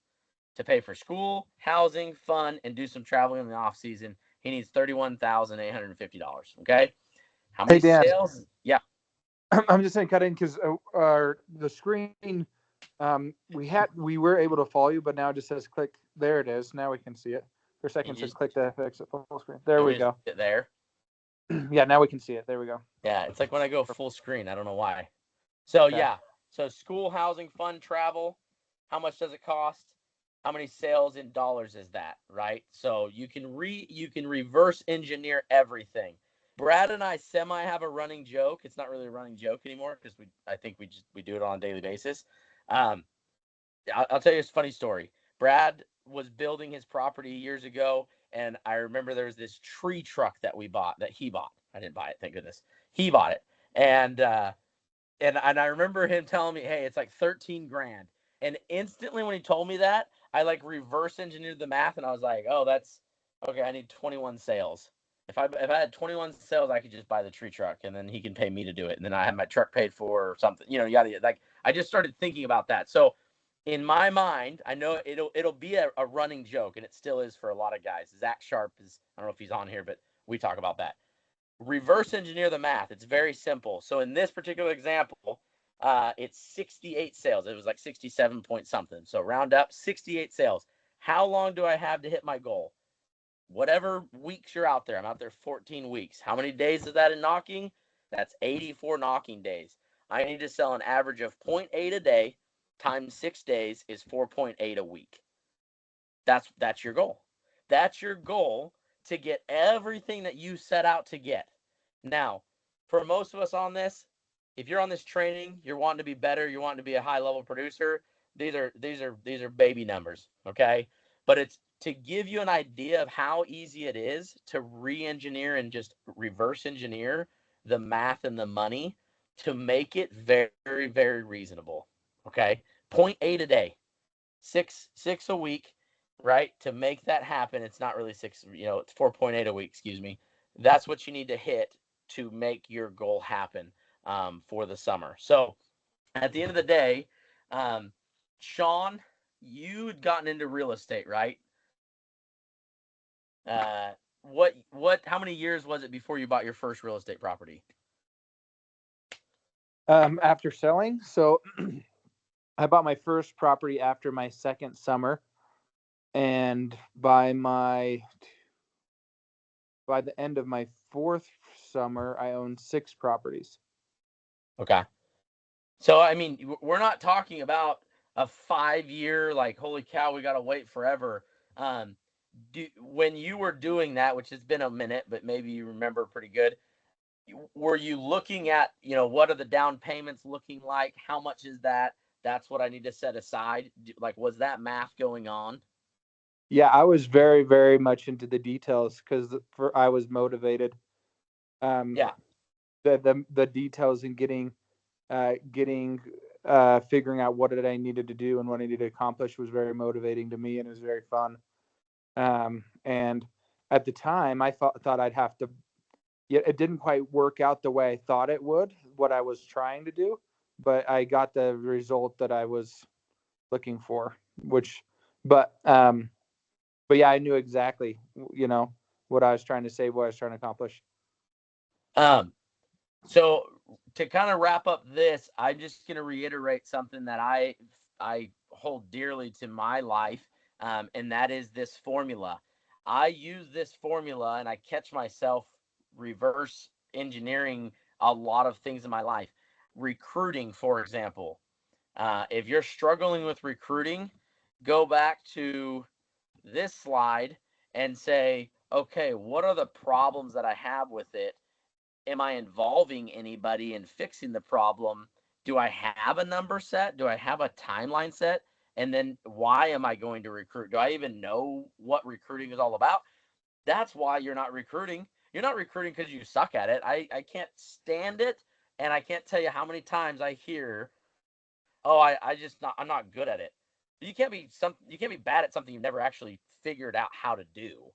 Speaker 1: to pay for school, housing, fun, and do some traveling in the off season. He needs $31,850. Okay. How many
Speaker 9: Dan.
Speaker 1: sales? Yeah.
Speaker 9: I'm just going to cut in because the screen, we were able to follow you, but now it just says click. There it is. Now we can see it. For a second, it says click to exit full screen. There we go.
Speaker 1: There.
Speaker 9: Yeah, now we can see it. There we go.
Speaker 1: Yeah, it's like when I go full screen. I don't know why. So yeah. So school, housing, fun, travel. How much does it cost? How many sales in dollars is that, right? So you can reverse engineer everything. Brad and I semi have a running joke. It's not really a running joke anymore because I think we do it on a daily basis. I'll tell you a funny story. Brad was building his property years ago, and I remember there was this tree truck that he bought. I didn't buy it, thank goodness. He bought it, and I remember him telling me, "Hey, it's like 13 grand." And instantly when he told me that, I like reverse engineered the math, and I was like, "Oh, that's okay. I need 21 sales. If I had 21 sales, I could just buy the tree truck, and then he can pay me to do it, and then I have my truck paid for or something. You gotta like." I just started thinking about that. So in my mind, I know it'll be a running joke, and it still is for a lot of guys. Zach Sharp is, I don't know if he's on here, but we talk about that. Reverse engineer the math. It's very simple. So in this particular example, it's 68 sales. It was like 67 point something. So round up, 68 sales. How long do I have to hit my goal? Whatever weeks you're out there. I'm out there 14 weeks. How many days is that in knocking? That's 84 knocking days. I need to sell an average of 0.8 a day times 6 days is 4.8 a week. That's your goal. That's your goal to get everything that you set out to get. Now, for most of us on this, if you're on this training, you're wanting to be better, you're wanting to be a high level producer, these are baby numbers, okay? But it's to give you an idea of how easy it is to re-engineer and just reverse engineer the math and the money to make it very, very reasonable, okay? 0.8 a day, six a week, right? To make that happen, it's not really 6, it's 4.8 a week, excuse me. That's what you need to hit to make your goal happen for the summer. So at the end of the day, Sean, you had gotten into real estate, right? How many years was it before you bought your first real estate property?
Speaker 9: After selling, so I bought my first property after my second summer, and by the end of my fourth summer, I owned 6 properties.
Speaker 1: Okay. So, I mean, we're not talking about a 5-year, like, holy cow, we got to wait forever. When you were doing that, which has been a minute, but maybe you remember pretty good, were you looking at, what are the down payments looking like? How much is that? That's what I need to set aside. Like, was that math going on?
Speaker 9: Yeah, I was very, very much into the details because I was motivated.
Speaker 1: Yeah.
Speaker 9: The details and getting figuring out what I needed to do and what I needed to accomplish was very motivating to me, and it was very fun. And at the time, I thought I'd have to. Yeah, it didn't quite work out the way I thought it would. What I was trying to do, but I got the result that I was looking for. But yeah, I knew exactly, what I was trying to say, what I was trying to accomplish.
Speaker 1: So to kind of wrap up this, I'm just going to reiterate something that I hold dearly to my life, and that is this formula. I use this formula, and I catch myself reverse engineering a lot of things in my life. Recruiting, for example. If you're struggling with recruiting, go back to this slide and say, okay, what are the problems that I have with it? Am I involving anybody in fixing the problem? Do I have a number set? Do I have a timeline set? And then why am I going to recruit? Do I even know what recruiting is all about? That's why you're not recruiting. You're not recruiting because you suck at it. I can't stand it. And I can't tell you how many times I hear, oh, I'm not good at it. You can't be bad at something you've never actually figured out how to do.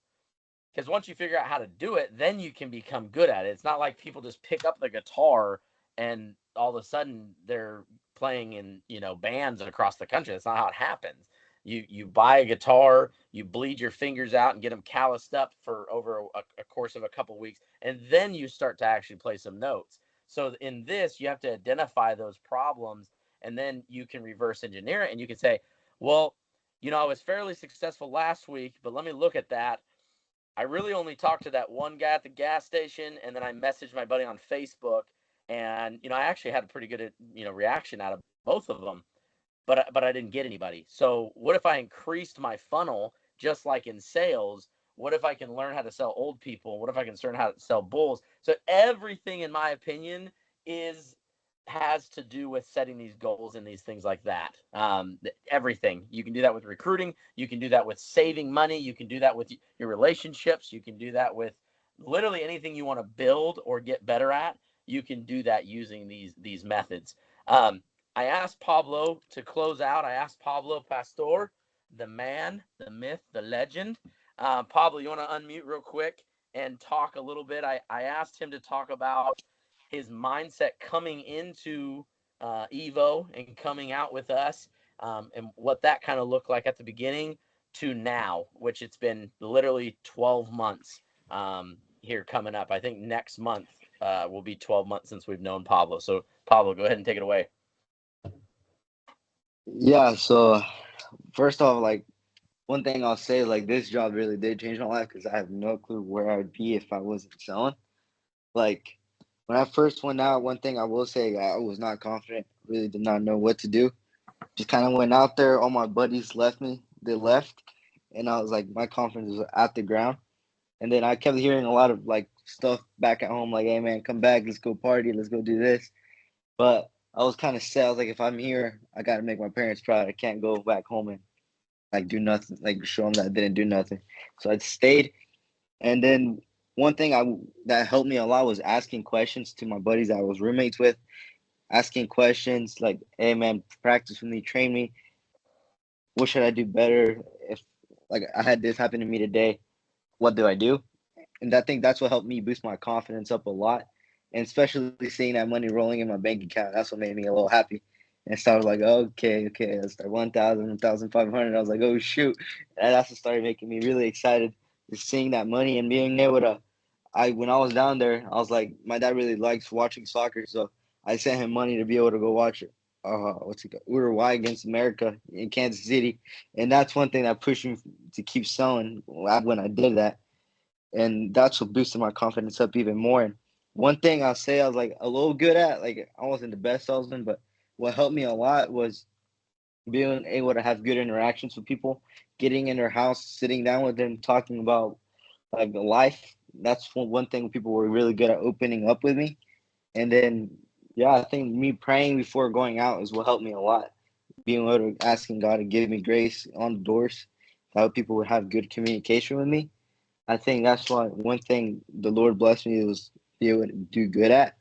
Speaker 1: Because once you figure out how to do it, then you can become good at it. It's not like people just pick up the guitar and all of a sudden they're playing in, bands across the country. That's not how it happens. You buy a guitar, you bleed your fingers out and get them calloused up for over a course of a couple weeks, and then you start to actually play some notes. So in this, you have to identify those problems, and then you can reverse engineer it, and you can say, well, I was fairly successful last week, but let me look at that. I really only talked to that one guy at the gas station, and then I messaged my buddy on Facebook, and I actually had a pretty good reaction out of both of them, but I didn't get anybody. So what if I increased my funnel just like in sales? What if I can learn how to sell old people? What if I can learn how to sell bulls? So everything, in my opinion, has to do with setting these goals and these things like that. Everything. You can do that with recruiting. You can do that with saving money. You can do that with your relationships. You can do that with literally anything you want to build or get better at. You can do that using these methods. I asked Pablo to close out. I asked Pablo Pastor, the man, the myth, the legend. Pablo, you want to unmute real quick and talk a little bit? I asked him to talk about his mindset coming into Evo and coming out with us, and what that kind of looked like at the beginning to now, which it's been literally 12 months here coming up. I think next month will be 12 months since we've known Pablo. So Pablo, go ahead and take it away.
Speaker 7: Yeah, so first off, like, one thing I'll say, like, this job really did change my life because I have no clue where I would be if I wasn't selling. Like, when I first went out, one thing I will say, I was not confident, really did not know what to do. Just kind of went out there. All my buddies left me. They left. And I was like, my confidence was at the ground. And then I kept hearing a lot of, like, stuff back at home, like, hey, man, come back. Let's go party. Let's go do this. But I was kind of sad. I was like, if I'm here, I got to make my parents proud. I can't go back home and, like, do nothing, like, show them that I didn't do nothing. So I stayed. And then one thing that helped me a lot was asking questions to my buddies that I was roommates with. Asking questions like, hey, man, practice with me, train me. What should I do better? If, like, I had this happen to me today, what do I do? And I think that's what helped me boost my confidence up a lot. and especially seeing that money rolling in my bank account, that's what made me a little happy. And so I was like, okay, let's start 1,000, 1,500. I was like, oh shoot, and that's what started making me really excited, just seeing that money and being able to. When I was down there, I was like, my dad really likes watching soccer, so I sent him money to be able to go watch it. What's it called? Uruguay against America in Kansas City, and that's one thing that pushed me to keep selling when I did that, and that's what boosted my confidence up even more. And one thing I'll say I was like a little good at, like I wasn't the best salesman, but what helped me a lot was being able to have good interactions with people, getting in their house, sitting down with them, talking about like life. That's one thing people were really good at opening up with me. And then, yeah, I think me praying before going out is what helped me a lot. Being able to asking God to give me grace on the doors, that people would have good communication with me. I think that's why one thing the Lord blessed me was be able to do good at.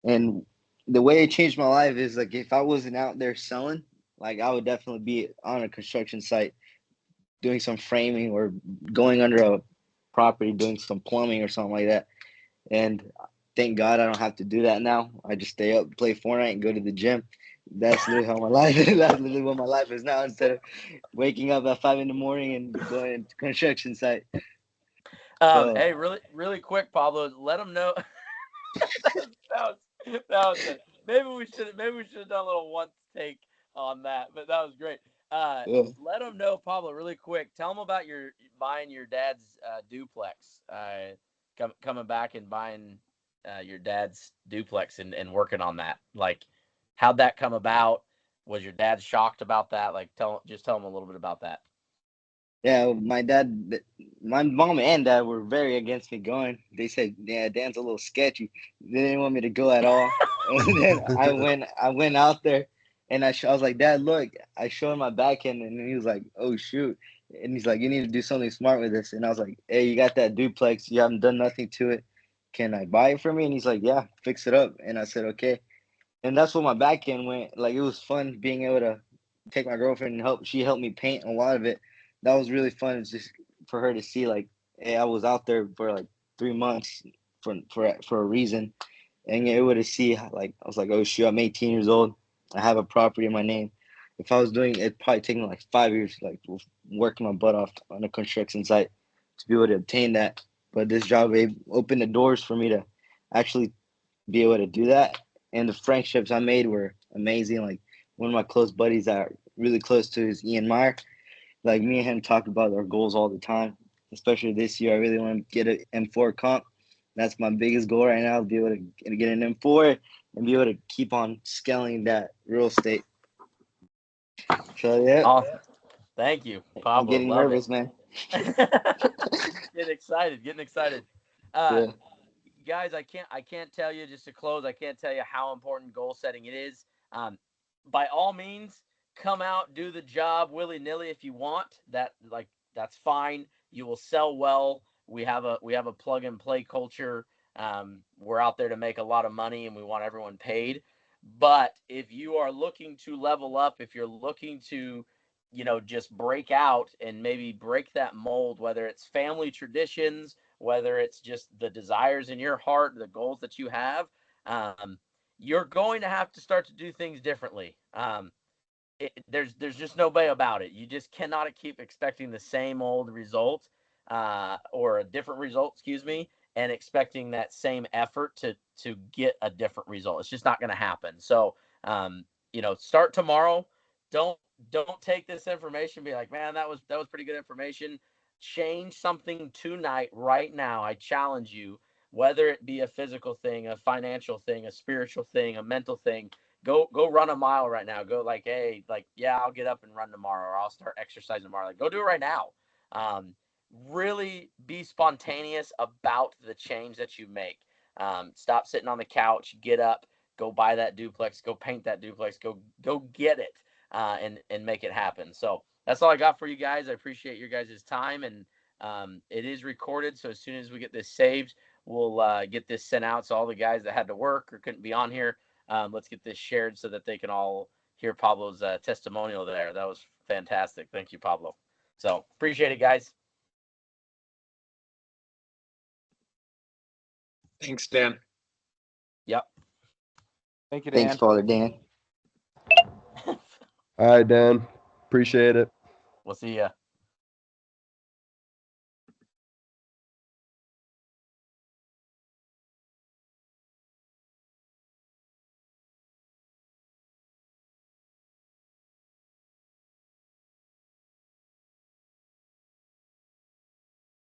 Speaker 7: And the way it changed my life is like if I wasn't out there selling, like I would definitely be on a construction site doing some framing or going under a property doing some plumbing or something like that. And thank God I don't have to do that now. I just stay up, play Fortnite, and go to the gym. That's literally how my life is. That's literally what my life is now. Instead of waking up at 5 in the morning and going to construction site. So,
Speaker 1: Hey, really quick, Pablo, let them know. that was it. Maybe we should have done a little once take on that, but that was great.
Speaker 7: yeah.
Speaker 1: Let them know, Pablo, really quick. Tell them about your buying your dad's duplex. Coming back and buying your dad's duplex and working on that. Like, how'd that come about? Was your dad shocked about that? Like, tell them a little bit about that.
Speaker 7: Yeah, my mom and dad were very against me going. They said, "Yeah, Dan's a little sketchy." They didn't want me to go at all. And then I went out there, and I was like, "Dad, look!" I showed him my backhand, and he was like, "Oh shoot!" And he's like, "You need to do something smart with this." And I was like, "Hey, you got that duplex? You haven't done nothing to it. Can I buy it for me?" And he's like, "Yeah, fix it up." And I said, "Okay." And that's where my backhand went. Like it was fun being able to take my girlfriend and help. She helped me paint a lot of it. That was really fun. It's just for her to see like, hey, I was out there for like 3 months for a reason, and able to see like I was like, oh shoot, I'm 18 years old. I have a property in my name. If I was doing it, probably taking like 5 years, like working my butt off on a construction site to be able to obtain that. But this job opened the doors for me to actually be able to do that. And the friendships I made were amazing. Like one of my close buddies that are really close to is Ian Meyer. Like me and him talk about our goals all the time. Especially this year, I really want to get an M4 comp. That's my biggest goal right now, to be able to get an M4 and be able to keep on scaling that real estate. So yeah.
Speaker 1: Awesome. Thank you, Pablo.
Speaker 7: I'm getting
Speaker 1: Love
Speaker 7: nervous,
Speaker 1: it.
Speaker 7: man.
Speaker 1: Getting excited.
Speaker 7: Yeah.
Speaker 1: Guys, I can't tell you, just to close, I can't tell you how important goal setting it is. By all means, come out, do the job willy-nilly if you want. That's fine. You will sell well. We have a plug and play culture. We're out there to make a lot of money and we want everyone paid. But if you are looking to level up, if you're looking to, just break out and maybe break that mold, whether it's family traditions, whether it's just the desires in your heart, the goals that you have, you're going to have to start to do things differently. There's just no way about it. You just cannot keep expecting the same old result, or a different result, excuse me, and expecting that same effort to get a different result. It's just not going to happen. So, start tomorrow. Don't take this information and be like, man, that was pretty good information. Change something tonight, right now. I challenge you, whether it be a physical thing, a financial thing, a spiritual thing, a mental thing. Go run a mile right now. Go like, hey, like, yeah, I'll get up and run tomorrow, or I'll start exercising tomorrow. Like, go do it right now. Really be spontaneous about the change that you make. Stop sitting on the couch, get up, go buy that duplex, go paint that duplex, go get it, and make it happen. So that's all I got for you guys. I appreciate your guys' time, and it is recorded. So as soon as we get this saved, we'll get this sent out. So all the guys that had to work or couldn't be on here, let's get this shared so that they can all hear Pablo's testimonial there. That was fantastic. Thank you, Pablo. So appreciate it, guys.
Speaker 5: Thanks, Dan.
Speaker 9: Thank you, Dan.
Speaker 7: Thanks, Father Dan.
Speaker 10: All right, Dan. Appreciate it.
Speaker 1: We'll see ya.